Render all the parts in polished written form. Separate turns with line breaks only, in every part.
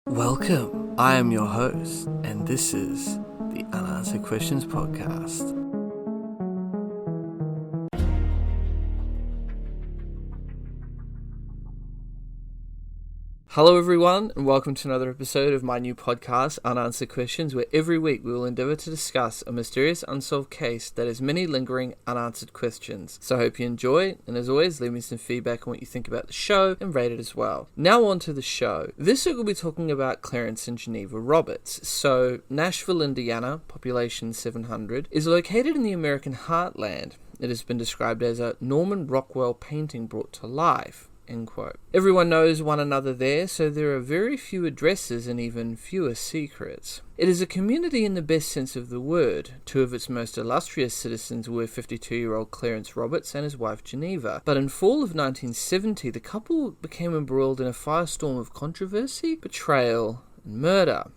Welcome. I am your host, and this is the Unanswered Questions Podcast. Hello everyone, and welcome to another episode of my new podcast, Unanswered Questions, where every week we will endeavour to discuss a mysterious unsolved case that has many lingering unanswered questions. So I hope you enjoy, and as always, leave me some feedback on what you think about the show, and rate it as well. Now on to the show. This week we'll be talking about Clarence and Geneva Roberts. So, Nashville, Indiana, population 700, is located in the American heartland. It has been described as a Norman Rockwell painting brought to life. End quote. Everyone knows one another there, so there are very few addresses and even fewer secrets. It is a community in the best sense of the word. Two of its most illustrious citizens were 52-year-old Clarence Roberts and his wife Geneva. But in fall of 1970, the couple became embroiled in a firestorm of controversy, betrayal, and murder.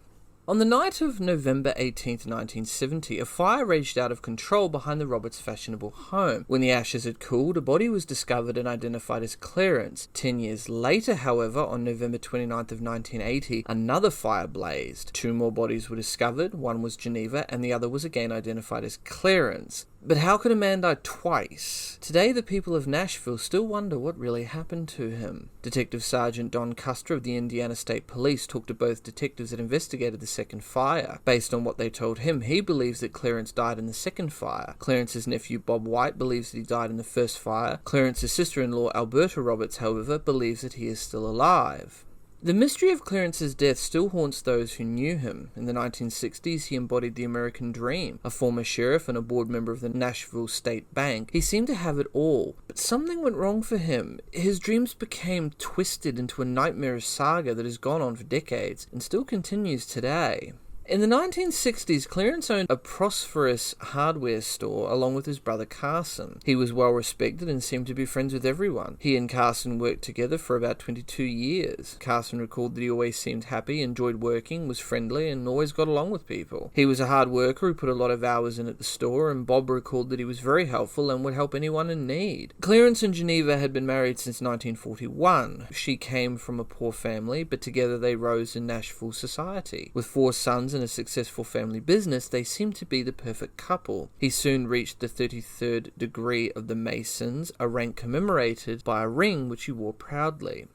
On the night of November 18, 1970, a fire raged out of control behind the Roberts' fashionable home. When the ashes had cooled, a body was discovered and identified as Clarence. 10 years later, however, on November 29th of 1980, another fire blazed. Two more bodies were discovered. One was Geneva, and the other was again identified as Clarence. But how could a man die twice? Today, the people of Nashville still wonder what really happened to him. Detective Sergeant Don Custer of the Indiana State Police talked to both detectives that investigated the second fire. Based on what they told him, he believes that Clarence died in the second fire. Clarence's nephew Bob White believes that he died in the first fire. Clarence's sister-in-law Alberta Roberts, however, believes that he is still alive. The mystery of Clarence's death still haunts those who knew him. In the 1960s, he embodied the American dream. A former sheriff and a board member of the Nashville State Bank, he seemed to have it all. But something went wrong for him. His dreams became twisted into a nightmarish saga that has gone on for decades and still continues today. In the 1960s, Clarence owned a prosperous hardware store along with his brother Carson. He was well respected and seemed to be friends with everyone. He and Carson worked together for about 22 years. Carson recalled that he always seemed happy, enjoyed working, was friendly, and always got along with people. He was a hard worker who put a lot of hours in at the store, and Bob recalled that he was very helpful and would help anyone in need. Clarence and Geneva had been married since 1941. She came from a poor family, but together they rose in Nashville society. With 4 sons and a successful family business, they seemed to be the perfect couple. He soon reached the 33rd degree of the Masons, a rank commemorated by a ring which he wore proudly.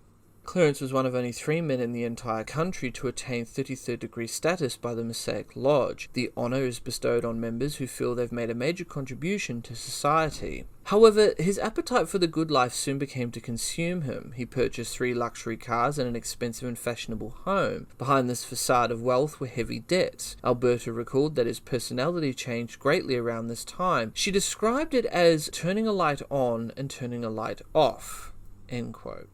Clarence was one of only 3 men in the entire country to attain 33rd degree status by the Masonic Lodge. The honour is bestowed on members who feel they've made a major contribution to society. However, his appetite for the good life soon became to consume him. He purchased 3 luxury cars and an expensive and fashionable home. Behind this facade of wealth were heavy debts. Alberta recalled that his personality changed greatly around this time. She described it as turning a light on and turning a light off. End quote.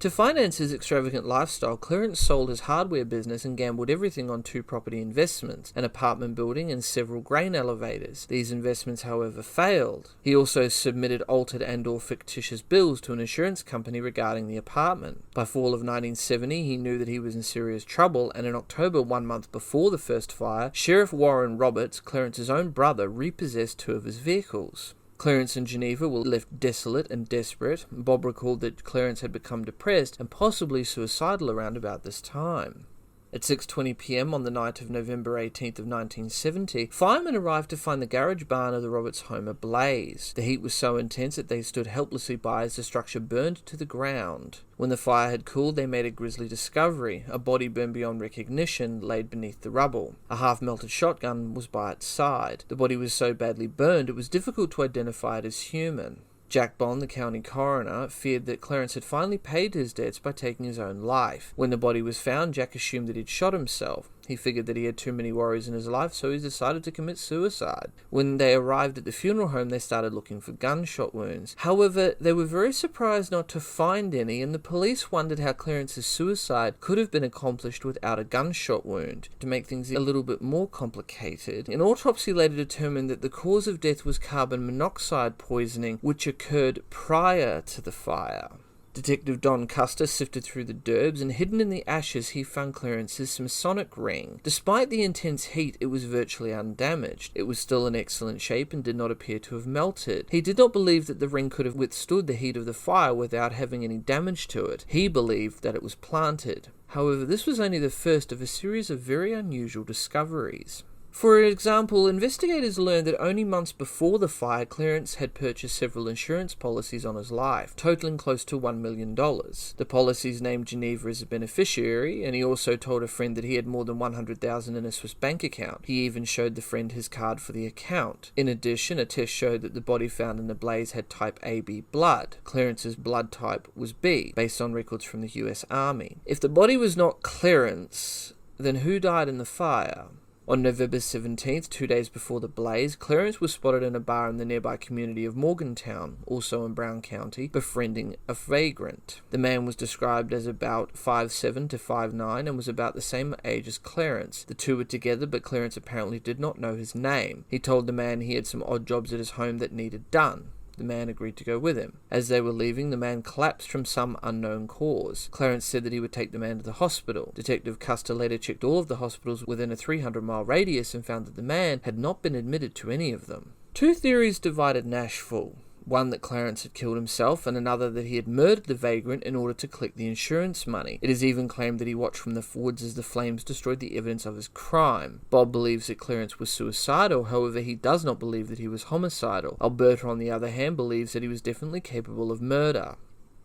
To finance his extravagant lifestyle, Clarence sold his hardware business and gambled everything on 2 property investments, an apartment building and several grain elevators. These investments, however, failed. He also submitted altered and/or fictitious bills to an insurance company regarding the apartment. By fall of 1970, he knew that he was in serious trouble, and in October, 1 month before the first fire, Sheriff Warren Roberts, Clarence's own brother, repossessed 2 of his vehicles. Clarence and Geneva were left desolate and desperate. Bob recalled that Clarence had become depressed and possibly suicidal around about this time. At 6:20 p.m. on the night of November 18th of 1970, firemen arrived to find the garage barn of the Roberts home ablaze. The heat was so intense that they stood helplessly by as the structure burned to the ground. When the fire had cooled, they made a grisly discovery. A body burned beyond recognition, laid beneath the rubble. A half-melted shotgun was by its side. The body was so badly burned, it was difficult to identify it as human. Jack Bond, the county coroner, feared that Clarence had finally paid his debts by taking his own life. When the body was found, Jack assumed that he'd shot himself. He figured that he had too many worries in his life, so he decided to commit suicide. When they arrived at the funeral home, they started looking for gunshot wounds. However, they were very surprised not to find any, and the police wondered how Clarence's suicide could have been accomplished without a gunshot wound. To make things a little bit more complicated, an autopsy later determined that the cause of death was carbon monoxide poisoning, which occurred prior to the fire. Detective Don Custer sifted through the derbs, and hidden in the ashes he found Clarence's masonic ring. Despite the intense heat, it was virtually undamaged. It was still in excellent shape and did not appear to have melted. He did not believe that the ring could have withstood the heat of the fire without having any damage to it. He believed that it was planted. However, this was only the first of a series of very unusual discoveries. For example, investigators learned that only months before the fire, Clarence had purchased several insurance policies on his life, totaling close to $1 million. The policies named Geneva as a beneficiary, and he also told a friend that he had more than $100,000 in a Swiss bank account. He even showed the friend his card for the account. In addition, a test showed that the body found in the blaze had type AB blood. Clarence's blood type was B, based on records from the US Army. If the body was not Clarence, then who died in the fire? On November 17th, 2 days before the blaze, Clarence was spotted in a bar in the nearby community of Morgantown, also in Brown County, befriending a vagrant. The man was described as about 5'7" to 5'9" and was about the same age as Clarence. The two were together, but Clarence apparently did not know his name. He told the man he had some odd jobs at his home that needed done. The man agreed to go with him. As they were leaving, the man collapsed from some unknown cause. Clarence said that he would take the man to the hospital. Detective Custer later checked all of the hospitals within a 300-mile radius and found that the man had not been admitted to any of them. Two theories divided Nashville. One that Clarence had killed himself, and another that he had murdered the vagrant in order to collect the insurance money. It is even claimed that he watched from the woods as the flames destroyed the evidence of his crime. Bob believes that Clarence was suicidal, however he does not believe that he was homicidal. Alberta, on the other hand, believes that he was definitely capable of murder.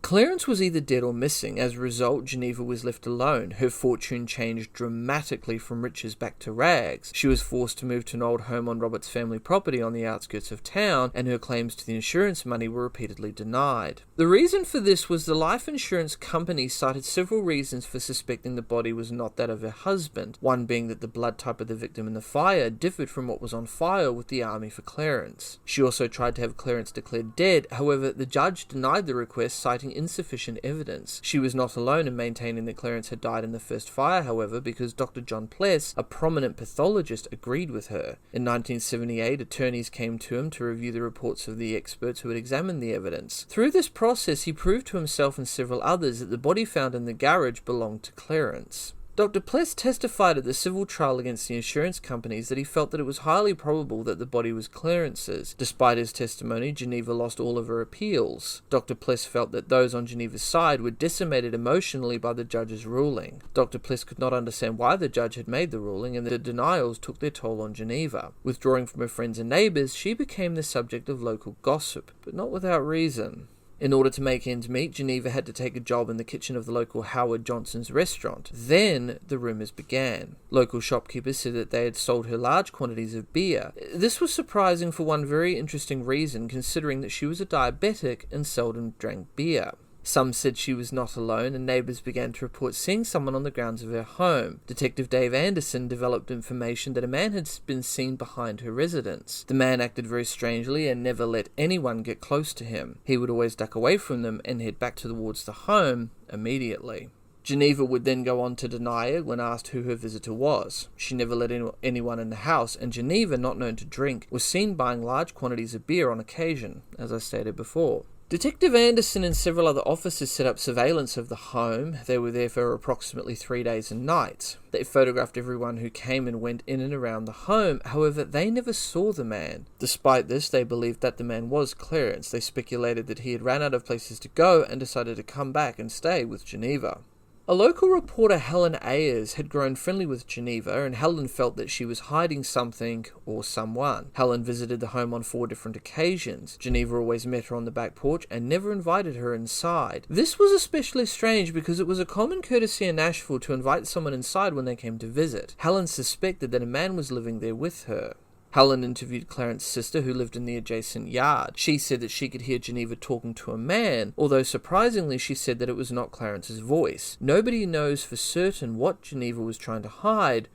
Clarence was either dead or missing. As a result, Geneva was left alone. Her fortune changed dramatically from riches back to rags. She was forced to move to an old home on Roberts' family property on the outskirts of town, and her claims to the insurance money were repeatedly denied. The reason for this was the life insurance company cited several reasons for suspecting the body was not that of her husband, one being that the blood type of the victim in the fire differed from what was on file with the Army for Clarence. She also tried to have Clarence declared dead, however the judge denied the request, citing insufficient evidence. She was not alone in maintaining that Clarence had died in the first fire, however, because Dr. John Pless, a prominent pathologist, agreed with her. In 1978, attorneys came to him to review the reports of the experts who had examined the evidence. Through this process, he proved to himself and several others that the body found in the garage belonged to Clarence. Dr. Pless testified at the civil trial against the insurance companies that he felt that it was highly probable that the body was Clarence's. Despite his testimony, Geneva lost all of her appeals. Dr. Pless felt that those on Geneva's side were decimated emotionally by the judge's ruling. Dr. Pless could not understand why the judge had made the ruling, and the denials took their toll on Geneva. Withdrawing from her friends and neighbours, she became the subject of local gossip, but not without reason. In order to make ends meet, Geneva had to take a job in the kitchen of the local Howard Johnson's restaurant. Then the rumours began. Local shopkeepers said that they had sold her large quantities of beer. This was surprising for one very interesting reason, considering that she was a diabetic and seldom drank beer. Some said she was not alone, and neighbours began to report seeing someone on the grounds of her home. Detective Dave Anderson developed information that a man had been seen behind her residence. The man acted very strangely and never let anyone get close to him. He would always duck away from them and head back towards the home immediately. Geneva would then go on to deny it when asked who her visitor was. She never let anyone in the house, and Geneva, not known to drink, was seen buying large quantities of beer on occasion, as I stated before. Detective Anderson and several other officers set up surveillance of the home. They were there for approximately 3 days and nights. They photographed everyone who came and went in and around the home. However, they never saw the man. Despite this, they believed that the man was Clarence. They speculated that he had ran out of places to go and decided to come back and stay with Geneva. A local reporter, Helen Ayers, had grown friendly with Geneva, and Helen felt that she was hiding something or someone. Helen visited the home on 4 different occasions. Geneva always met her on the back porch and never invited her inside. This was especially strange because it was a common courtesy in Nashville to invite someone inside when they came to visit. Helen suspected that a man was living there with her. Helen interviewed Clarence's sister, who lived in the adjacent yard. She said that she could hear Geneva talking to a man, although surprisingly she said that it was not Clarence's voice. Nobody knows for certain what Geneva was trying to hide,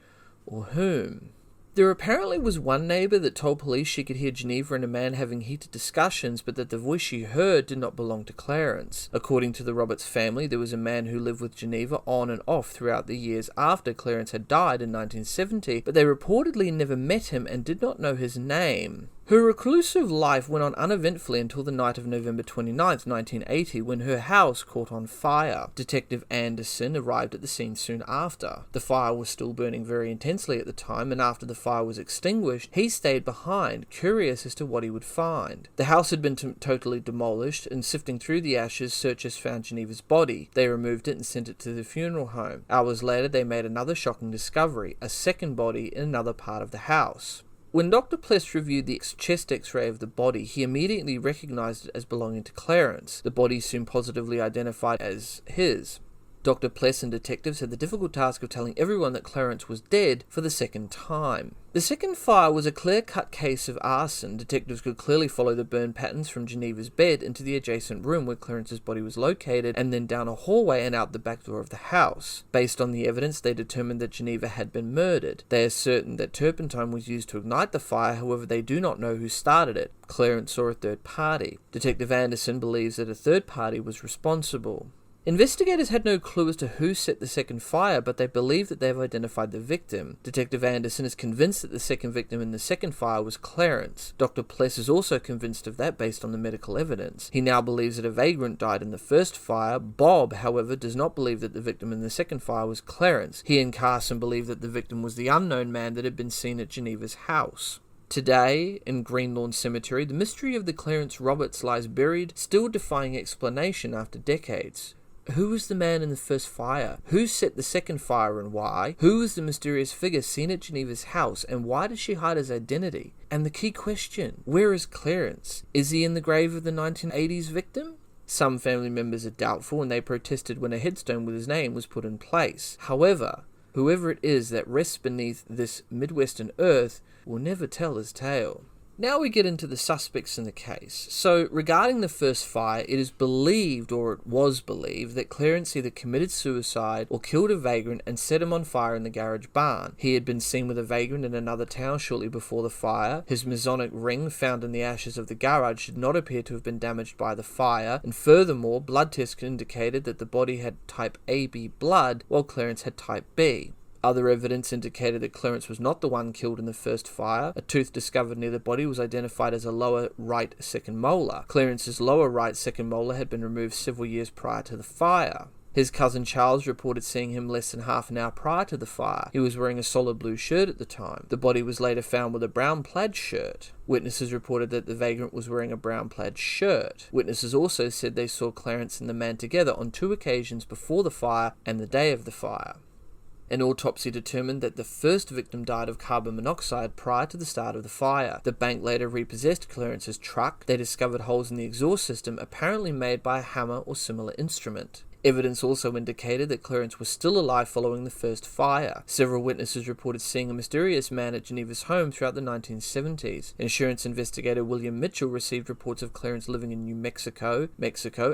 or whom. There apparently was one neighbour that told police she could hear Geneva and a man having heated discussions, but that the voice she heard did not belong to Clarence. According to the Roberts family, there was a man who lived with Geneva on and off throughout the years after Clarence had died in 1970, but they reportedly never met him and did not know his name. Her reclusive life went on uneventfully until the night of November 29th, 1980, when her house caught on fire. Detective Anderson arrived at the scene soon after. The fire was still burning very intensely at the time, and after the fire was extinguished, he stayed behind, curious as to what he would find. The house had been totally demolished, and sifting through the ashes, searchers found Geneva's body. They removed it and sent it to the funeral home. Hours later, they made another shocking discovery, a second body in another part of the house. When Dr. Pless reviewed the chest x-ray of the body, he immediately recognized it as belonging to Clarence. The body soon positively identified as his. Dr. Pless and detectives had the difficult task of telling everyone that Clarence was dead for the second time. The second fire was a clear-cut case of arson. Detectives could clearly follow the burn patterns from Geneva's bed into the adjacent room where Clarence's body was located, and then down a hallway and out the back door of the house. Based on the evidence, they determined that Geneva had been murdered. They are certain that turpentine was used to ignite the fire, however they do not know who started it, Clarence or a third party. Detective Anderson believes that a third party was responsible. Investigators had no clue as to who set the second fire, but they believe that they have identified the victim. Detective Anderson is convinced that the second victim in the second fire was Clarence. Dr. Pless is also convinced of that based on the medical evidence. He now believes that a vagrant died in the first fire. Bob, however, does not believe that the victim in the second fire was Clarence. He and Carson believe that the victim was the unknown man that had been seen at Geneva's house. Today, in Greenlawn Cemetery, the mystery of the Clarence Roberts lies buried, still defying explanation after decades. Who was the man in the first fire? Who set the second fire and why? Who was the mysterious figure seen at Geneva's house, and why does she hide his identity? And the key question, where is Clarence? Is he in the grave of the 1980s victim? Some family members are doubtful, and they protested when a headstone with his name was put in place. However, whoever it is that rests beneath this Midwestern earth will never tell his tale. Now we get into the suspects in the case. So, regarding the first fire, it is believed, or it was believed, that Clarence either committed suicide or killed a vagrant and set him on fire in the garage barn. He had been seen with a vagrant in another town shortly before the fire. His masonic ring found in the ashes of the garage did not appear to have been damaged by the fire, and furthermore, blood tests indicated that the body had type AB blood, while Clarence had type B. Other evidence indicated that Clarence was not the one killed in the first fire. A tooth discovered near the body was identified as a lower right second molar. Clarence's lower right second molar had been removed several years prior to the fire. His cousin Charles reported seeing him less than half an hour prior to the fire. He was wearing a solid blue shirt at the time. The body was later found with a brown plaid shirt. Witnesses reported that the vagrant was wearing a brown plaid shirt. Witnesses also said they saw Clarence and the man together on 2 occasions before the fire and the day of the fire. An autopsy determined that the first victim died of carbon monoxide prior to the start of the fire. The bank later repossessed Clarence's truck. They discovered holes in the exhaust system, apparently made by a hammer or similar instrument. Evidence also indicated that Clarence was still alive following the first fire. Several witnesses reported seeing a mysterious man at Geneva's home throughout the 1970s. Insurance investigator William Mitchell received reports of Clarence living in New Mexico,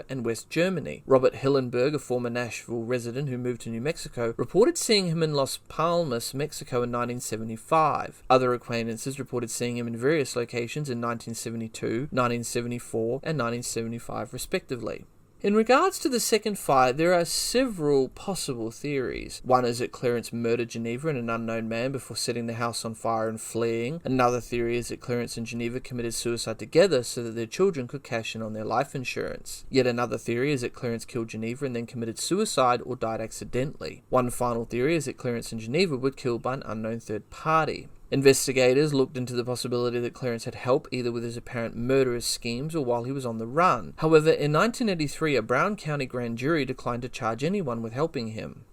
and West Germany. Robert Hillenberg, a former Nashville resident who moved to New Mexico, reported seeing him in Las Palmas, Mexico in 1975. Other acquaintances reported seeing him in various locations in 1972, 1974, and 1975 respectively. In regards to the second fire, there are several possible theories. One is that Clarence murdered Geneva and an unknown man before setting the house on fire and fleeing. Another theory is that Clarence and Geneva committed suicide together so that their children could cash in on their life insurance. Yet another theory is that Clarence killed Geneva and then committed suicide or died accidentally. One final theory is that Clarence and Geneva were killed by an unknown third party. Investigators looked into the possibility that Clarence had help either with his apparent murderous schemes or while he was on the run. However, in 1983, a Brown County grand jury declined to charge anyone with helping him.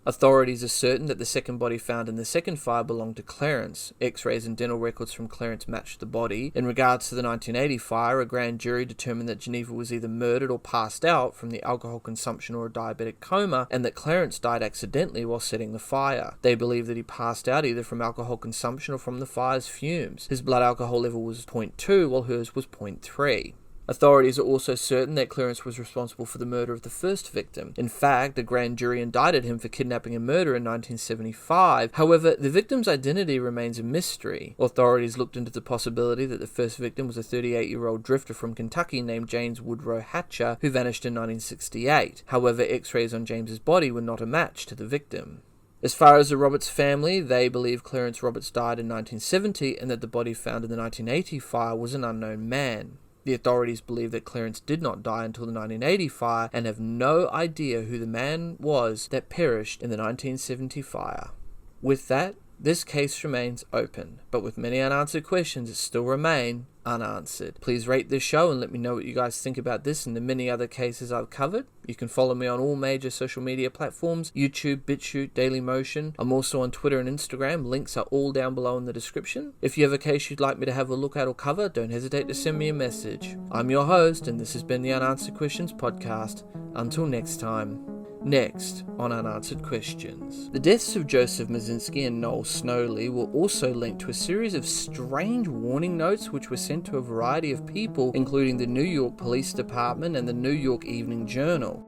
Authorities are certain that the second body found in the second fire belonged to Clarence. X-rays and dental records from Clarence matched the body. In regards to the 1980 fire, a grand jury determined that Geneva was either murdered or passed out from the alcohol consumption or a diabetic coma, and that Clarence died accidentally while setting the fire. They believe that he passed out either from alcohol consumption or from the fire's fumes. His blood alcohol level was 0.2, while hers was 0.3. Authorities are also certain that Clarence was responsible for the murder of the first victim. In fact, a grand jury indicted him for kidnapping and murder in 1975. However, the victim's identity remains a mystery. Authorities looked into the possibility that the first victim was a 38-year-old drifter from Kentucky named James Woodrow Hatcher, who vanished in 1968. However, X-rays on James's body were not a match to the victim. As far as the Roberts family, they believe Clarence Roberts died in 1970 and that the body found in the 1980 fire was an unknown man. The authorities believe that Clarence did not die until the 1980 fire and have no idea who the man was that perished in the 1970 fire. With that, this case remains open, but with many unanswered questions that still remain unanswered. Please rate this show and let me know what you guys think about this and the many other cases I've covered. You can follow me on all major social media platforms, YouTube, BitChute, Dailymotion. I'm also on Twitter and Instagram. Links are all down below in the description. If you have a case you'd like me to have a look at or cover, don't hesitate to send me a message. I'm your host, and this has been the Unanswered Questions podcast. Until next time. Next on Unanswered Questions. The deaths of Joseph Mazinski and Noel Snowley were also linked to a series of strange warning notes which were sent to a variety of people, including the New York Police Department and the New York Evening Journal.